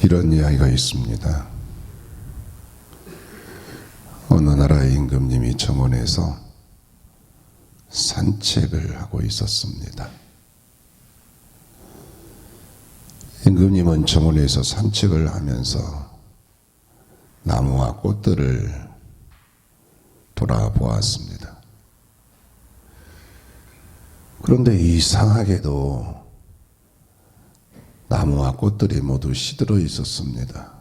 이런 이야기가 있습니다. 어느 나라의 임금님이 정원에서 산책을 하고 있었습니다. 임금님은 정원에서 산책을 하면서 나무와 꽃들을 돌아보았습니다. 그런데 이상하게도 나무와 꽃들이 모두 시들어 있었습니다.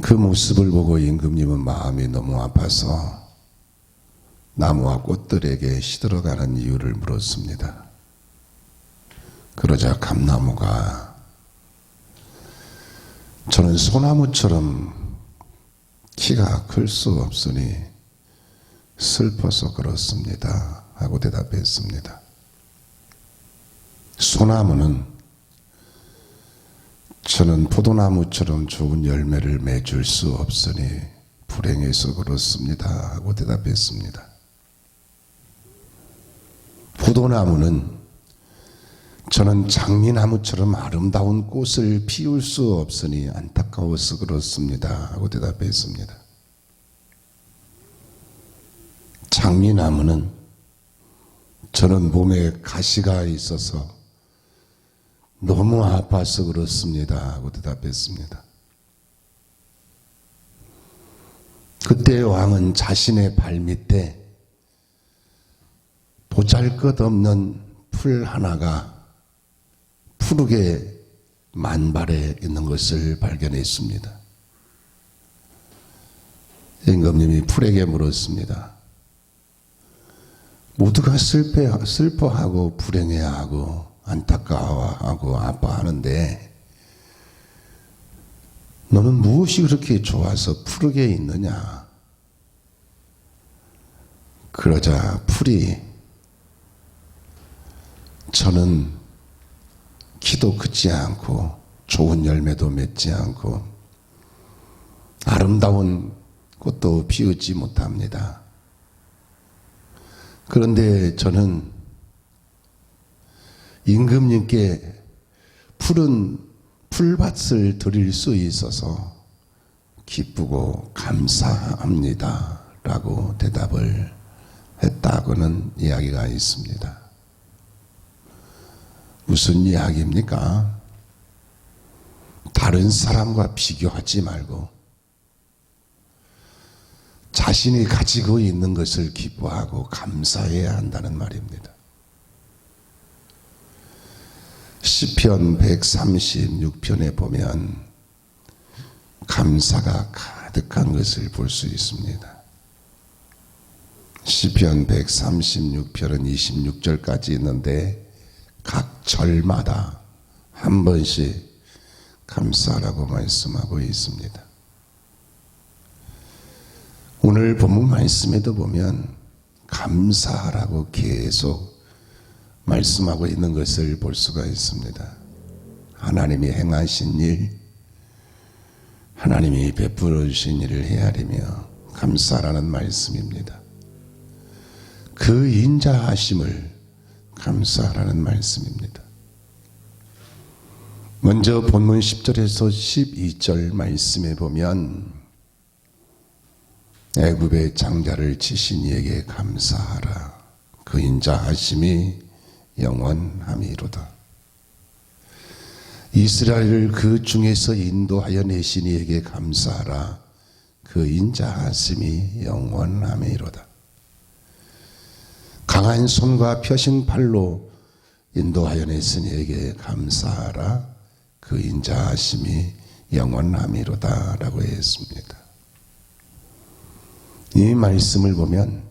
그 모습을 보고 임금님은 마음이 너무 아파서 나무와 꽃들에게 시들어가는 이유를 물었습니다. 그러자 감나무가 저는 소나무처럼 키가 클 수 없으니 슬퍼서 그렇습니다 하고 대답했습니다. 소나무는 저는 포도나무처럼 좋은 열매를 맺을 수 없으니 불행해서 그렇습니다 하고 대답했습니다. 포도나무는 저는 장미나무처럼 아름다운 꽃을 피울 수 없으니 안타까워서 그렇습니다 하고 대답했습니다. 장미나무는 저는 몸에 가시가 있어서 너무 아파서 그렇습니다 하고 대답했습니다. 그때 왕은 자신의 발밑에 보잘것없는 풀 하나가 푸르게 만발해 있는 것을 발견했습니다. 임금님이 풀에게 물었습니다. 모두가 슬퍼하고 불행해하고 안타까워하고 아파하는데 너는 무엇이 그렇게 좋아서 푸르게 있느냐? 그러자 풀이 저는 키도 크지 않고 좋은 열매도 맺지 않고 아름다운 꽃도 피우지 못합니다. 그런데 저는 임금님께 푸른 풀밭을 드릴 수 있어서 기쁘고 감사합니다 라고 대답을 했다고는 이야기가 있습니다. 무슨 이야기입니까? 다른 사람과 비교하지 말고 자신이 가지고 있는 것을 기뻐하고 감사해야 한다는 말입니다. 시편 136편에 보면 감사가 가득한 것을 볼 수 있습니다. 시편 136편은 26절까지 있는데 각 절마다 한 번씩 감사라고 말씀하고 있습니다. 오늘 본문 말씀에도 보면 감사라고 계속 말씀하고 있는 것을 볼 수가 있습니다. 하나님이 행하신 일, 하나님이 베풀어 주신 일을 헤아리며 감사라는 말씀입니다. 그 인자하심을 감사라는 말씀입니다. 먼저 본문 10절에서 12절 말씀에 보면 애굽의 장자를 치신 이에게 감사하라. 그 인자하심이 영원함이로다. 이스라엘을 그 중에서 인도하여 내신 이에게 감사하라. 그 인자하심이 영원함이로다. 강한 손과 펴신 팔로 인도하여 내신 이에게 감사하라. 그 인자하심이 영원함이로다 라고 했습니다. 이 말씀을 보면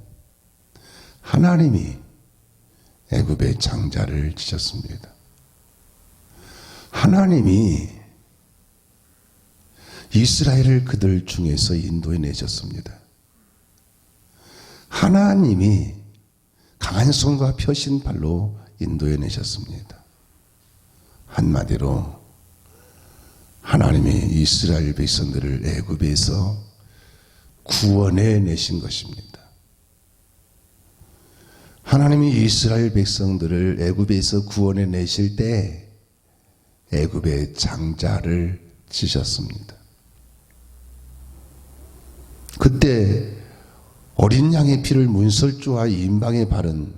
하나님이 애굽의 장자를 치셨습니다. 하나님이 이스라엘을 그들 중에서 인도해 내셨습니다. 하나님이 강한 손과 펴신 팔로 인도해 내셨습니다. 한마디로 하나님이 이스라엘 백성들을 애굽에서 구원해 내신 것입니다. 하나님이 이스라엘 백성들을 애굽에서 구원해 내실 때 애굽의 장자를 치셨습니다. 그때 어린 양의 피를 문설주와 임방에 바른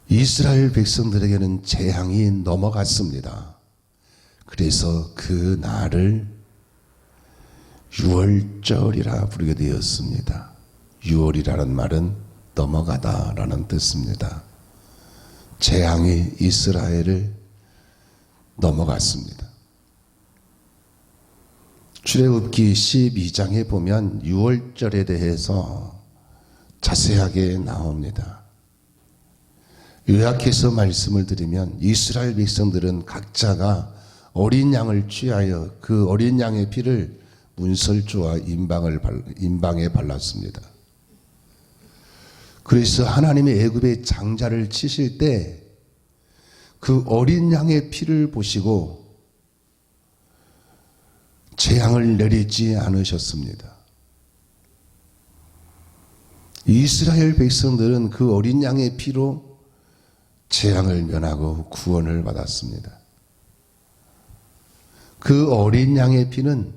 이스라엘 백성들에게는 재앙이 넘어갔습니다. 그래서 그 날을 유월절이라 부르게 되었습니다. 유월이라는 말은 넘어가다라는 뜻입니다. 재앙이 이스라엘을 넘어갔습니다. 출애굽기 12장에 보면 유월절에 대해서 자세하게 나옵니다. 요약해서 말씀을 드리면 이스라엘 백성들은 각자가 어린 양을 취하여 그 어린 양의 피를 문설주와 임방에 발랐습니다. 그래서 하나님의 애굽의 장자를 치실 때 그 어린 양의 피를 보시고 재앙을 내리지 않으셨습니다. 이스라엘 백성들은 그 어린 양의 피로 재앙을 면하고 구원을 받았습니다. 그 어린 양의 피는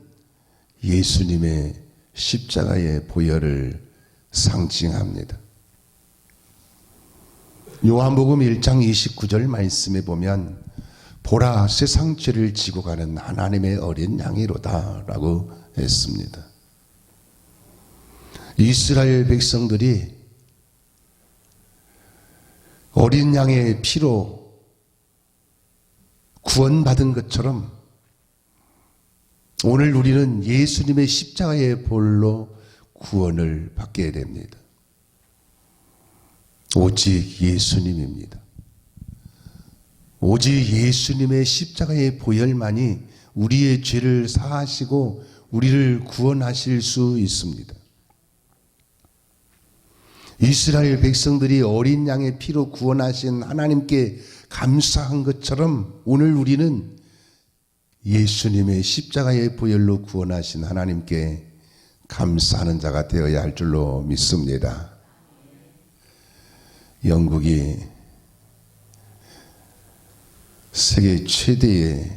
예수님의 십자가의 보혈을 상징합니다. 요한복음 1장 29절 말씀에 보면 보라 세상 죄를 지고 가는 하나님의 어린 양이로다 라고 했습니다. 이스라엘 백성들이 어린 양의 피로 구원받은 것처럼 오늘 우리는 예수님의 십자가의 보혈로 구원을 받게 됩니다. 오직 예수님입니다. 오직 예수님의 십자가의 보혈만이 우리의 죄를 사하시고 우리를 구원하실 수 있습니다. 이스라엘 백성들이 어린 양의 피로 구원하신 하나님께 감사한 것처럼 오늘 우리는 예수님의 십자가의 보혈로 구원하신 하나님께 감사하는 자가 되어야 할 줄로 믿습니다. 영국이 세계 최대의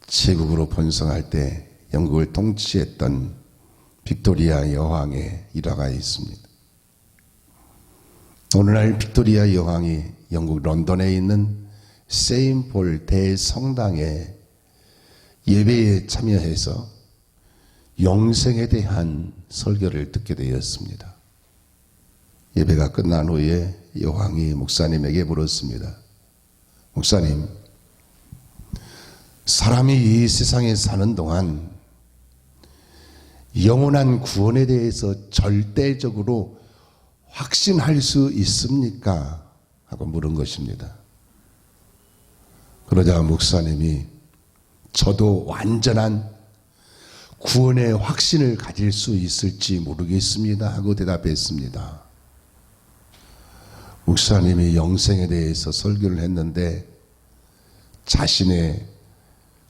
제국으로 번성할 때 영국을 통치했던 빅토리아 여왕의 일화가 있습니다. 오늘날 빅토리아 여왕이 영국 런던에 있는 세인폴 대성당에 예배에 참여해서 영생에 대한 설교를 듣게 되었습니다. 예배가 끝난 후에 여왕이 목사님에게 물었습니다. 목사님, 사람이 이 세상에 사는 동안 영원한 구원에 대해서 절대적으로 확신할 수 있습니까? 하고 물은 것입니다. 그러자 목사님이 저도 완전한 구원의 확신을 가질 수 있을지 모르겠습니다 하고 대답했습니다. 목사님이 영생에 대해서 설교를 했는데 자신의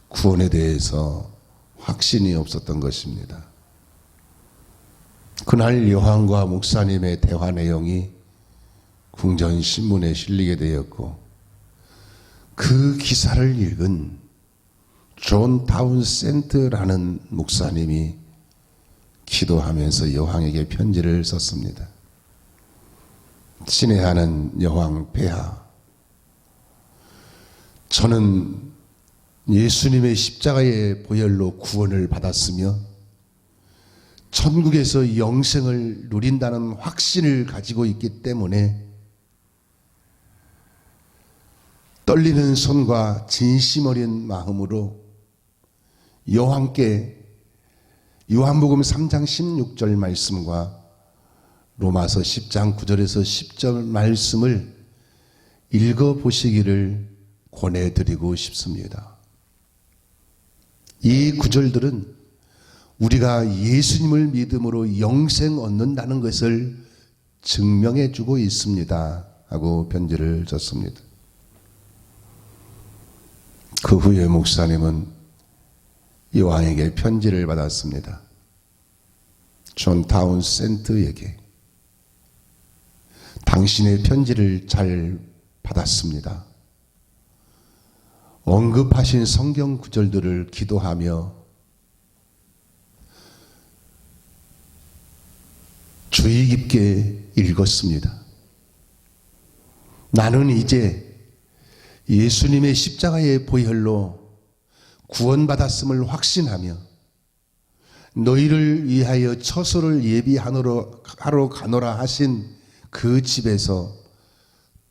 구원에 대해서 확신이 없었던 것입니다. 그날 여왕과 목사님의 대화 내용이 궁전신문에 실리게 되었고 그 기사를 읽은 존 타운센트라는 목사님이 기도하면서 여왕에게 편지를 썼습니다. 친애하는 여왕 폐하, 저는 예수님의 십자가의 보혈로 구원을 받았으며 천국에서 영생을 누린다는 확신을 가지고 있기 때문에 떨리는 손과 진심 어린 마음으로 여왕께 요한복음 3장 16절 말씀과 로마서 10장 9절에서 10절 말씀을 읽어보시기를 권해드리고 싶습니다. 이 구절들은 우리가 예수님을 믿음으로 영생 얻는다는 것을 증명해 주고 있습니다 하고 편지를 썼습니다. 그 후에 목사님은 여왕에게 편지를 받았습니다. 존 타운센트에게 당신의 편지를 잘 받았습니다. 언급하신 성경 구절들을 기도하며 주의 깊게 읽었습니다. 나는 이제 예수님의 십자가의 보혈로 구원받았음을 확신하며 너희를 위하여 처소를 예비하러 가노라 하신 그 집에서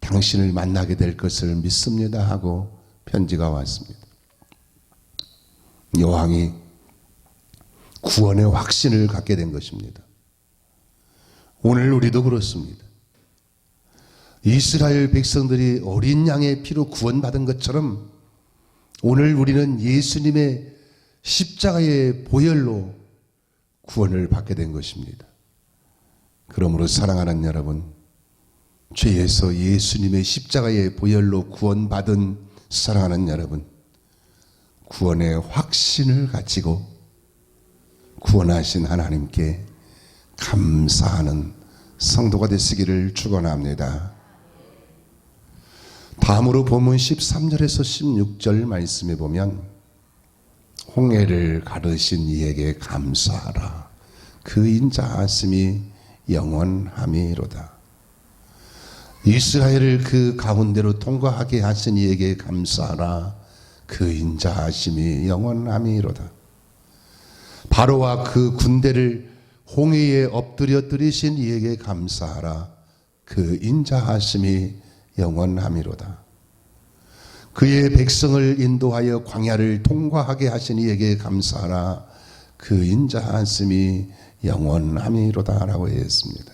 당신을 만나게 될 것을 믿습니다 하고 편지가 왔습니다. 요한이 구원의 확신을 갖게 된 것입니다. 오늘 우리도 그렇습니다. 이스라엘 백성들이 어린 양의 피로 구원받은 것처럼 오늘 우리는 예수님의 십자가의 보혈로 구원을 받게 된 것입니다. 그러므로 사랑하는 여러분, 죄에서 예수님의 십자가의 보혈로 구원받은 사랑하는 여러분, 구원의 확신을 가지고 구원하신 하나님께 감사하는 성도가 되시기를 축원합니다. 다음으로 본문 13절에서 16절 말씀에 보면 홍해를 가르신 이에게 감사하라. 그 인자하심이 영원함이로다. 이스라엘을 그 가운데로 통과하게 하신 이에게 감사하라. 그 인자하심이 영원함이로다. 바로와 그 군대를 홍해에 엎드려뜨리신 이에게 감사하라. 그 인자하심이 영원함이로다. 그의 백성을 인도하여 광야를 통과하게 하신 이에게 감사하라. 그 인자하심이 영원함이로다 라고 했습니다.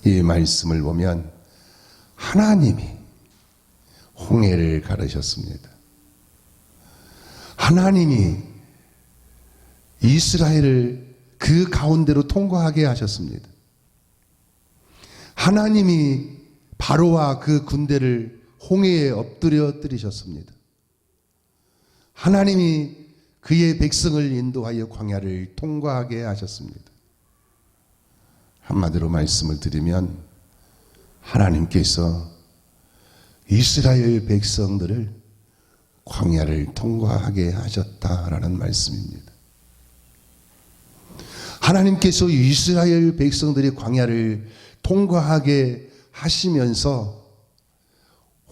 이 말씀을 보면 하나님이 홍해를 가르셨습니다. 하나님이 이스라엘을 그 가운데로 통과하게 하셨습니다. 하나님이 바로와 그 군대를 홍해에 엎드려뜨리셨습니다. 하나님이 그의 백성을 인도하여 광야를 통과하게 하셨습니다. 한마디로 말씀을 드리면 하나님께서 이스라엘 백성들을 광야를 통과하게 하셨다라는 말씀입니다. 하나님께서 이스라엘 백성들이 광야를 통과하게 하시면서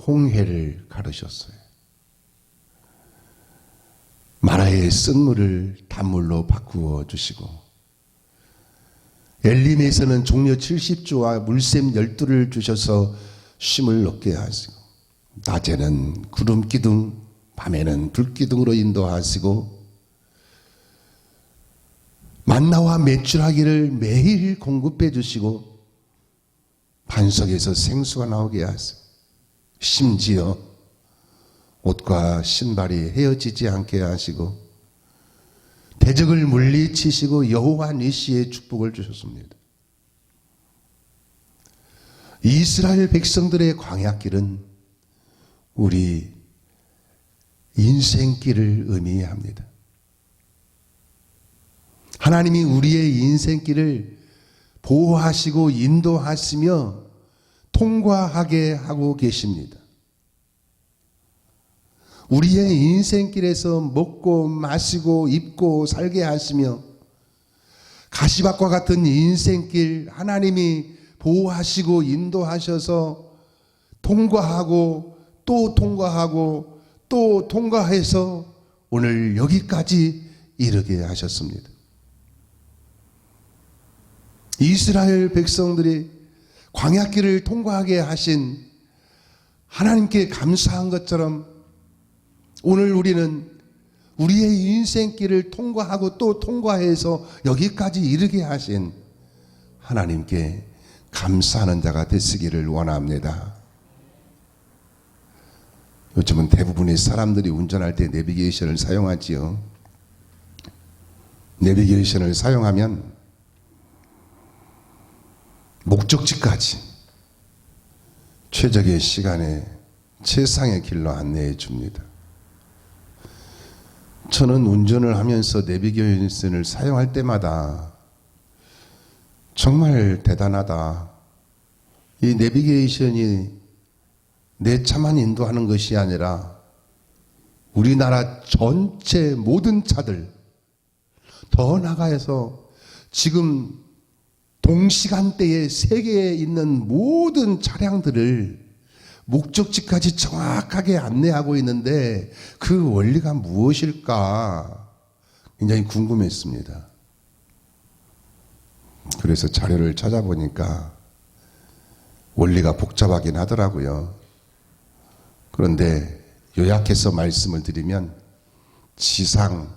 홍해를 가르셨어요. 마라의 쓴물을 단물로 바꾸어 주시고 엘림에서는 종려 70조와 물샘 12를 주셔서 쉼을 얻게 하시고 낮에는 구름 기둥 밤에는 불 기둥으로 인도하시고 만나와 메추라기를 매일 공급해 주시고 반석에서 생수가 나오게 하시고 심지어 옷과 신발이 헤어지지 않게 하시고 대적을 물리치시고 여호와 니시의 축복을 주셨습니다. 이스라엘 백성들의 광야길은 우리 인생길을 의미합니다. 하나님이 우리의 인생길을 보호하시고 인도하시며 통과하게 하고 계십니다. 우리의 인생길에서 먹고 마시고 입고 살게 하시며 가시밭과 같은 인생길 하나님이 보호하시고 인도하셔서 통과하고 또 통과하고 또 통과해서 오늘 여기까지 이르게 하셨습니다. 이스라엘 백성들이 광야길을 통과하게 하신 하나님께 감사한 것처럼 오늘 우리는 우리의 인생길을 통과하고 또 통과해서 여기까지 이르게 하신 하나님께 감사하는 자가 되시기를 원합니다. 요즘은 대부분의 사람들이 운전할 때 내비게이션을 사용하지요. 내비게이션을 사용하면 목적지까지 최적의 시간에 최상의 길로 안내해 줍니다. 저는 운전을 하면서 내비게이션을 사용할 때마다 정말 대단하다. 이 내비게이션이 내 차만 인도하는 것이 아니라 우리나라 전체 모든 차들, 더 나아가서 지금 동시간대에 세계에 있는 모든 차량들을 목적지까지 정확하게 안내하고 있는데 그 원리가 무엇일까 굉장히 궁금했습니다. 그래서 자료를 찾아보니까 원리가 복잡하긴 하더라고요. 그런데 요약해서 말씀을 드리면 지상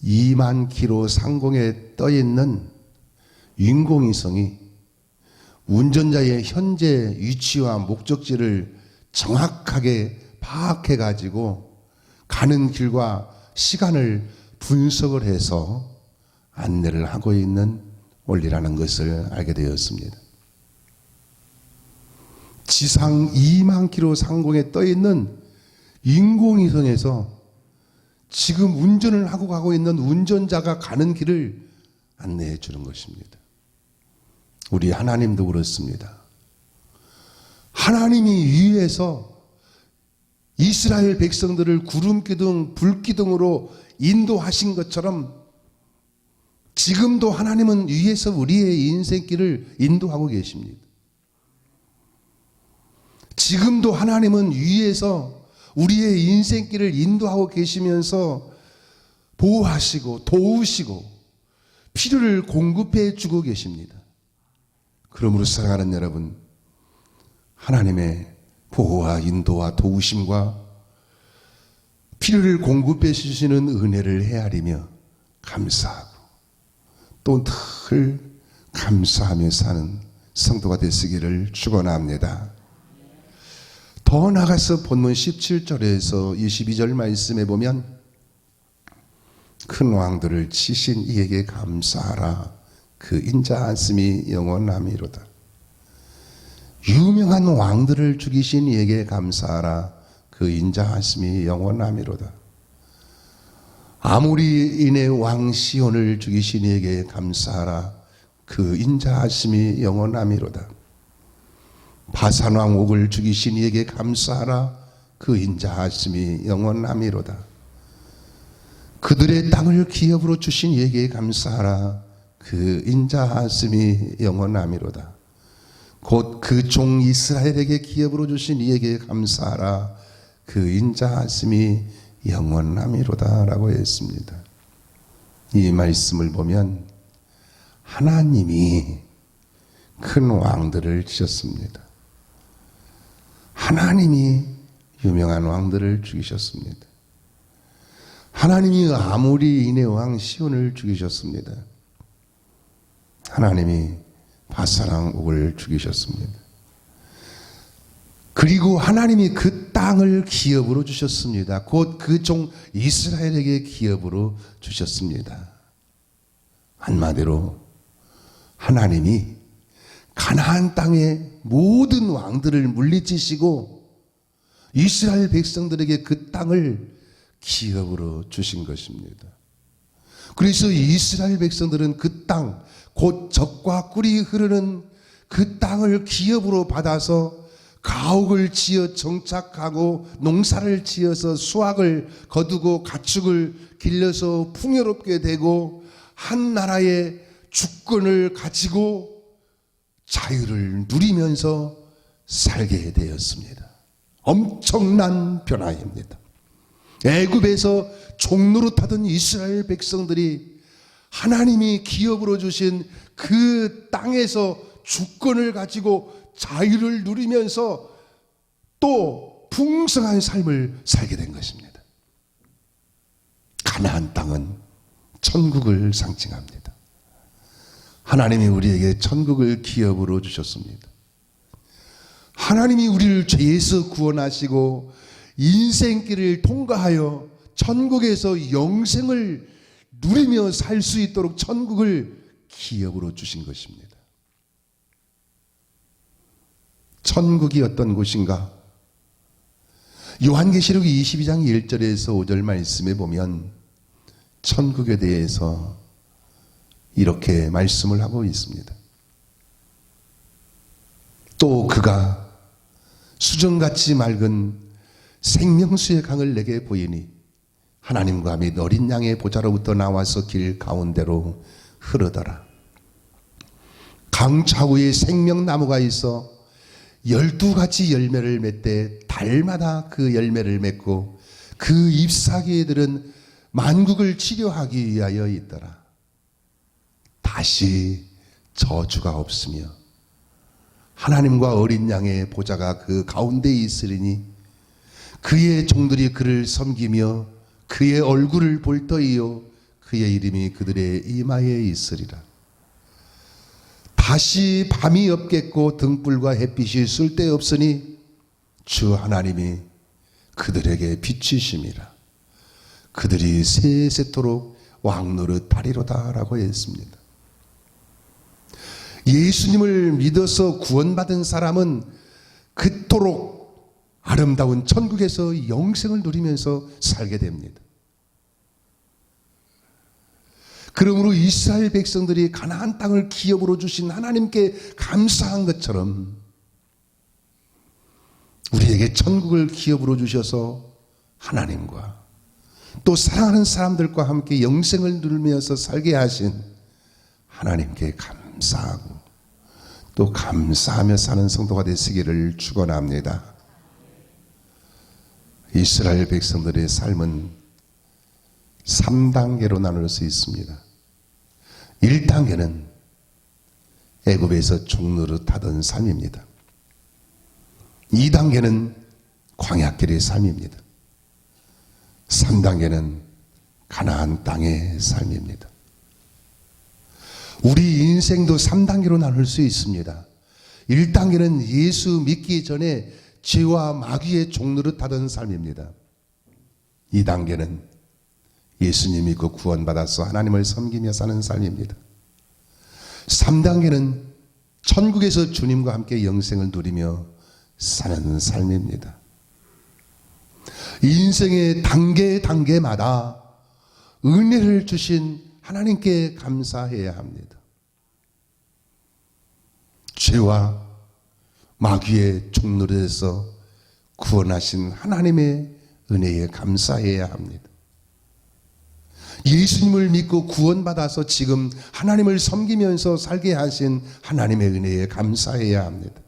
2만 킬로 상공에 떠 있는 인공위성이 운전자의 현재 위치와 목적지를 정확하게 파악해 가지고 가는 길과 시간을 분석을 해서 안내를 하고 있는 원리라는 것을 알게 되었습니다. 지상 2만 킬로 상공에 떠 있는 인공위성에서 지금 운전을 하고 가고 있는 운전자가 가는 길을 안내해 주는 것입니다. 우리 하나님도 그렇습니다. 하나님이 위에서 이스라엘 백성들을 구름기둥, 불기둥으로 인도하신 것처럼 지금도 하나님은 위에서 우리의 인생길을 인도하고 계십니다. 지금도 하나님은 위에서 우리의 인생길을 인도하고 계시면서 보호하시고 도우시고 필요를 공급해 주고 계십니다. 그러므로 사랑하는 여러분, 하나님의 보호와 인도와 도우심과 필요를 공급해 주시는 은혜를 헤아리며 감사하고 또 늘 감사하며 사는 성도가 되시기를 축원합니다. 더 나아가서 본문 17절에서 22절 말씀에 보면 큰 왕들을 치신 이에게 감사하라. 그 인자하심이 영원함이로다. 유명한 왕들을 죽이신 이에게 감사하라. 그 인자하심이 영원함이로다. 아모리인의 왕 시온을 죽이신 이에게 감사하라. 그 인자하심이 영원함이로다. 바산 왕 옥을 죽이신 이에게 감사하라. 그 인자하심이 영원함이로다. 그들의 땅을 기업으로 주신 이에게 감사하라. 그 인자하심이 영원함이로다. 곧 그 종 이스라엘에게 기업으로 주신 이에게 감사하라. 그 인자하심이 영원함이로다 라고 했습니다. 이 말씀을 보면 하나님이 큰 왕들을 치셨습니다. 하나님이 유명한 왕들을 죽이셨습니다. 하나님이 아모리인의 왕 시온을 죽이셨습니다. 하나님이 바산 왕 옥을 죽이셨습니다. 그리고 하나님이 그 땅을 기업으로 주셨습니다. 곧 그 종 이스라엘에게 기업으로 주셨습니다. 한마디로 하나님이 가나안 땅의 모든 왕들을 물리치시고 이스라엘 백성들에게 그 땅을 기업으로 주신 것입니다. 그래서 이스라엘 백성들은 그 땅, 곧 젖과 꿀이 흐르는 그 땅을 기업으로 받아서 가옥을 지어 정착하고 농사를 지어서 수확을 거두고 가축을 길러서 풍요롭게 되고 한 나라의 주권을 가지고 자유를 누리면서 살게 되었습니다. 엄청난 변화입니다. 애굽에서 종노릇하던 이스라엘 백성들이 하나님이 기업으로 주신 그 땅에서 주권을 가지고 자유를 누리면서 또 풍성한 삶을 살게 된 것입니다. 가나안 땅은 천국을 상징합니다. 하나님이 우리에게 천국을 기업으로 주셨습니다. 하나님이 우리를 죄에서 구원하시고 인생길을 통과하여 천국에서 영생을 누리며 살 수 있도록 천국을 기업으로 주신 것입니다. 천국이 어떤 곳인가? 요한계시록 22장 1절에서 5절 말씀에 보면 천국에 대해서 이렇게 말씀을 하고 있습니다. 또 그가 수정같이 맑은 생명수의 강을 내게 보이니 하나님과 및 어린 양의 보좌로부터 나와서 길 가운데로 흐르더라. 강차구에 생명나무가 있어 12가지 열매를 맺되 달마다 그 열매를 맺고 그 잎사귀들은 만국을 치료하기 위하여 있더라. 다시 저주가 없으며 하나님과 어린 양의 보좌가 그 가운데 있으리니 그의 종들이 그를 섬기며 그의 얼굴을 볼 터이요 그의 이름이 그들의 이마에 있으리라. 다시 밤이 없겠고 등불과 햇빛이 쓸데없으니 주 하나님이 그들에게 빛이심이라. 그들이 세세토록 왕노릇하리로다 라고 했습니다. 예수님을 믿어서 구원받은 사람은 그토록 아름다운 천국에서 영생을 누리면서 살게 됩니다. 그러므로 이스라엘 백성들이 가나안 땅을 기업으로 주신 하나님께 감사한 것처럼 우리에게 천국을 기업으로 주셔서 하나님과 또 사랑하는 사람들과 함께 영생을 누리면서 살게 하신 하나님께 감사하고 또 감사하며 사는 성도가 되시기를 축원합니다. 이스라엘 백성들의 삶은 3단계로 나눌 수 있습니다. 1단계는 애굽에서 종노릇하던 삶입니다. 2단계는 광야길의 삶입니다. 3단계는 가나안 땅의 삶입니다. 우리 인생도 3단계로 나눌 수 있습니다. 1단계는 예수 믿기 전에 죄와 마귀의 종노릇하던 삶입니다. 2단계는 예수님 믿고 구원받아서 하나님을 섬기며 사는 삶입니다. 3단계는 천국에서 주님과 함께 영생을 누리며 사는 삶입니다. 인생의 단계마다 은혜를 주신 하나님께 감사해야 합니다. 죄와 마귀의 종노릇에서 구원하신 하나님의 은혜에 감사해야 합니다. 예수님을 믿고 구원받아서 지금 하나님을 섬기면서 살게 하신 하나님의 은혜에 감사해야 합니다.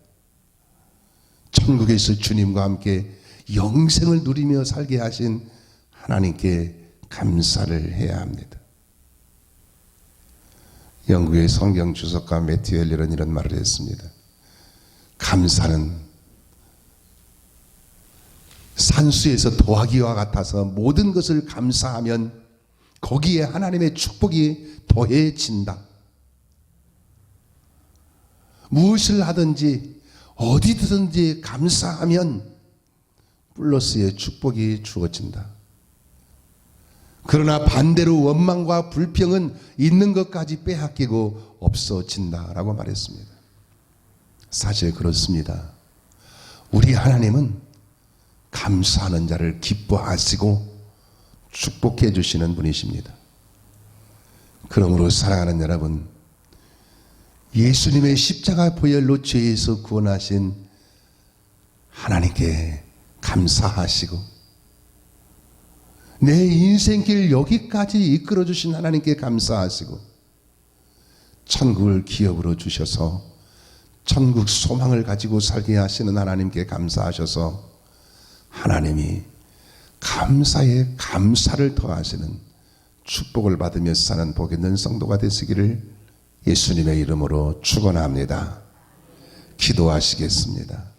천국에서 주님과 함께 영생을 누리며 살게 하신 하나님께 감사를 해야 합니다. 영국의 성경 주석가 매튜 엘리는 이런 말을 했습니다. 감사는 산수에서 더하기와 같아서 모든 것을 감사하면 거기에 하나님의 축복이 더해진다. 무엇을 하든지 어디든지 감사하면 플러스의 축복이 주어진다. 그러나 반대로 원망과 불평은 있는 것까지 빼앗기고 없어진다라고 말했습니다. 사실 그렇습니다. 우리 하나님은 감사하는 자를 기뻐하시고 축복해 주시는 분이십니다. 그러므로 사랑하는 여러분, 예수님의 십자가 보혈로 죄에서 구원하신 하나님께 감사하시고 내 인생길 여기까지 이끌어 주신 하나님께 감사하시고 천국을 기업으로 주셔서 천국 소망을 가지고 살게 하시는 하나님께 감사하셔서 하나님이 감사에 감사를 더하시는 축복을 받으며 사는 복 있는 성도가 되시기를 예수님의 이름으로 축원합니다. 기도하시겠습니다.